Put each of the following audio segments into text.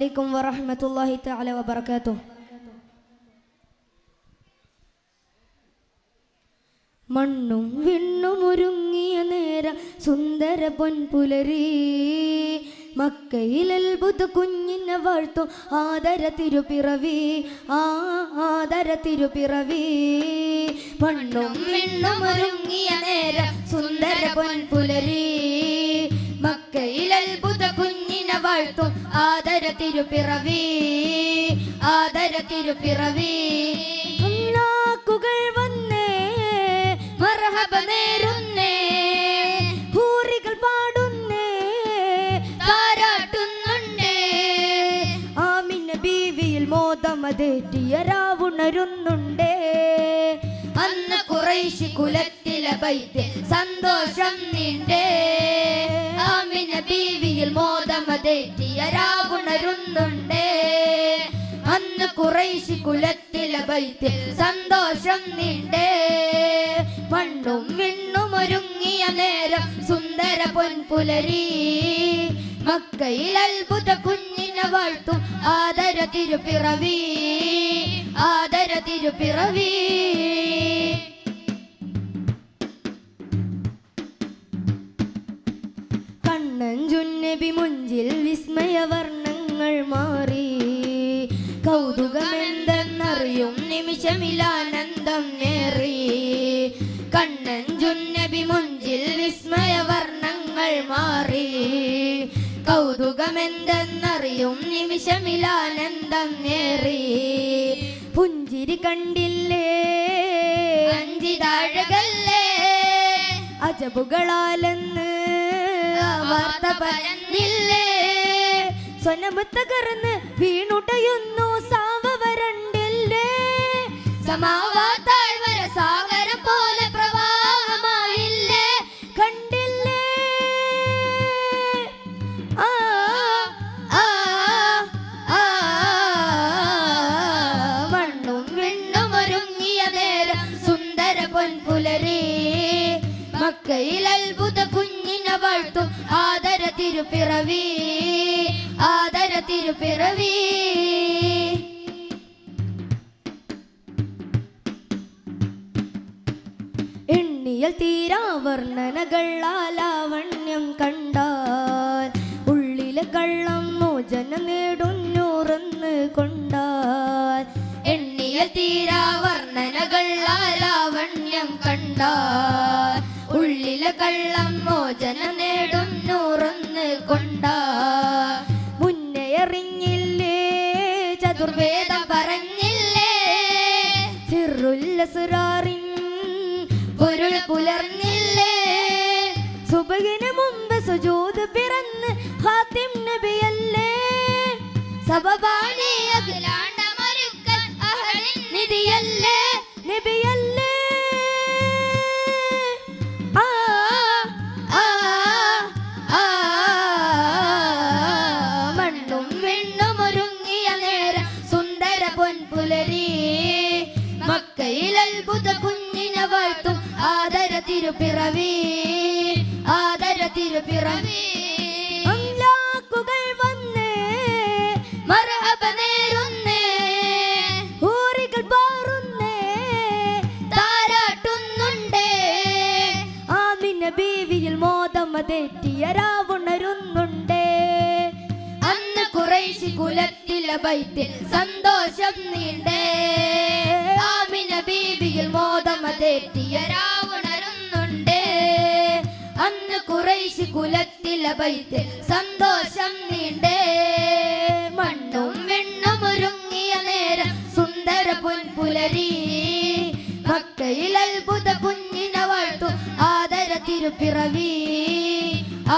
അലൈക്കും വറഹ്മത്തുള്ളാഹി തആല വബറകാതുഹു. മണ്ണും വിണ്ണും ഒരുങ്ങിയ നേരം സുന്ദര പൊൻപുലരി, മക്കയിൽ അത്ഭുത കുഞ്ഞിനെ വാഴ്ത്തും ആദര തിരുപ്പിറവി, ആദര തിരുപ്പിറവി. മണ്ണും വിണ്ണും ഒരുങ്ങിയ നേരം സുന്ദര പൊൻപുലരി, മക്കയിൽ അത്ഭുത കുഞ്ഞിനെ വാഴ്ത്തും ആദര തിരുപ്പിറവി, ആദര തിരുപ്പിറവി. അല്ലാഹുകൾ വന്നേ മർഹബ നേരുന്നേ, ഹൂറികൾ പാടുന്നേ താരാട്ടുന്നുണ്ടേ, ആമിന ബീവിയിൽ മോദമതേറ്റിയ രാവുണരുന്നുണ്ടേ. അന്ന് ഖുറൈശി കുലത്തിലെ ബൈത്തിൽ സന്തോഷം നീണ്ടേ, ആമിന ബീവിയിൽ മോദമതേറ്റിയ രാവുണരുന്നുണ്ടേ. അന്ന് ഖുറൈശി കുലത്തിലെ ബൈത്തിൽ സന്തോഷം നീണ്ടേ. മണ്ണും വിണ്ണും ഒരുങ്ങിയ നേരം സുന്ദര പൊൻപുലരി, മക്കയിൽ അത്ഭുത കുഞ്ഞിനെ വാഴ്ത്തും ആദര തിരുപ്പിറവി, ആദര തിരുപ്പിറവി. കണ്ണഞ്ചുന്നബി മുഞ്ചിൽ വിസ്മയവർണ്ണങ്ങൾ മാറി, കൗതുകമെന്തെന്നറിയും നിമിഷമിലാനന്ദം നേറി. കണ്ണഞ്ചുന്നബി മുഞ്ചിൽ വിസ്മയവർണ്ണങ്ങൾ മാറി, കൗതുകമെന്തെന്നറിയും നിമിഷമിലാനന്ദം നേറി. പുഞ്ചിരി കണ്ടില്ലേ അഞ്ചിതാഴകല്ലേ, അജബുകളാലെന്ന് വാർത്ത പറഞ്ഞില്ലേ. സ്വനമു തകർന്ന് വീണുടയുന്നു സാവവരണ്ടില്ലേ, സമാവാതാഴ്വര സാഗരം പോലെ പ്രവാഹമായില്ലേ. കണ്ടില്ലേ ആ ആ ആ, മണ്ണും വിണ്ണും ഒരുങ്ങിയ നേരം സുന്ദര പൊൻപുലരി, മക്കയിൽ അത്ഭുത കുഞ്ഞിനെ വാഴ്ത്തും ആദര തിരുപ്പിറവി, ആദര തിരുപ്പിറവി. എണ്ണിയൽ തീരാവർണ്ണനകൾ ലാവണ്യം കണ്ടാൽ, ഉള്ളിലെ കള്ളം മോചനം നേടുന്നൂറന്ന് കൊണ്ടാൽ. എണ്ണിയൽ തീരാവർണ്ണനകൾ ലാവണ്യം കണ്ടാൽ, ഉള്ളിലെ കള്ളം മോചനം നേടുന്നൂറന്ന് കൊണ്ടാൽ. മുന്നേ അറിഞ്ഞില്ലേ ചതുർവേദം പറഞ്ഞില്ലേ, സിറുല്ലസ്റാറിൻ പൊരുൾ പുലർന്നില്ലേ. സുബഹിന് മുമ്പ് സുജൂദ് പിറന്ന് ഹാത്തിം നബിയല്ലേ, സബബാനി അഖിലാണ്ടമൊരുക്കൻ അഹലിൻ നിധിയല്ലേ, നബിയല്ലേ. ആ ആ ആ, മണ്ണും വിണ്ണും ഒരുങ്ങിയ നേരം സുന്ദര പൊൻപുലരി, മക്കയിൽ അത്ഭുത കുഞ്ഞിനെ വാഴ്ത്തും ആദര തിരുപ്പിറവി, ആദര തിരുപ്പിറവി. അല്ലാഹുകൾ വന്നേ മർഹബ നേരുന്നേ, ഹൂറികൾ പാറുന്നേ താരാട്ടുന്നുണ്ടേ, ആമിന ബീവിയിൽ മോദമതേറ്റിയ രാവുണരുന്നുണ്ടേ. അന്ന് ഖുറൈശി കുലത്തിലെ ബൈത്തിൽ സന്തോഷം നീണ്ടേ, ആമിന ബീവിയിൽ മോദമതേറ്റിയ രാവുണരുന്നുണ്ടേ. അന്ന് ഖുറൈശി കുലത്തിലെ ബൈത്തിൽ സന്തോഷം നീണ്ടേ. മണ്ണും വിണ്ണും ഒരുങ്ങിയ നേരം സുന്ദര പൊൻപുലരി, മക്കയിൽ അത്ഭുത കുഞ്ഞിനെ വാഴ്ത്തും ആദര തിരുപ്പിറവി,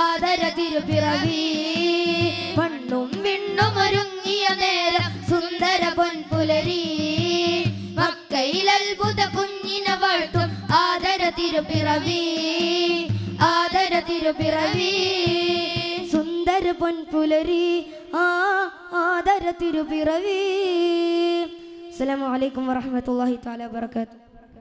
ആദര തിരുപ്പിറവി. മണ്ണും വിണ്ണും ഒരുങ്ങിയ നേരം സുന്ദര പൊൻപുലരി, മക്കയിൽ അത്ഭുത കുഞ്ഞിനെ വാഴ്ത്തും ആദര തിരുപ്പിറവി, ആദര തിരുപ്പിറവി. സുന്ദര പൊൻപുലരി, ആദര തിരുപ്പിറവി. അസ്സലാമു അലൈക്കും വറഹ്മത്തുള്ളാഹി തആല വബറകാതുഹു.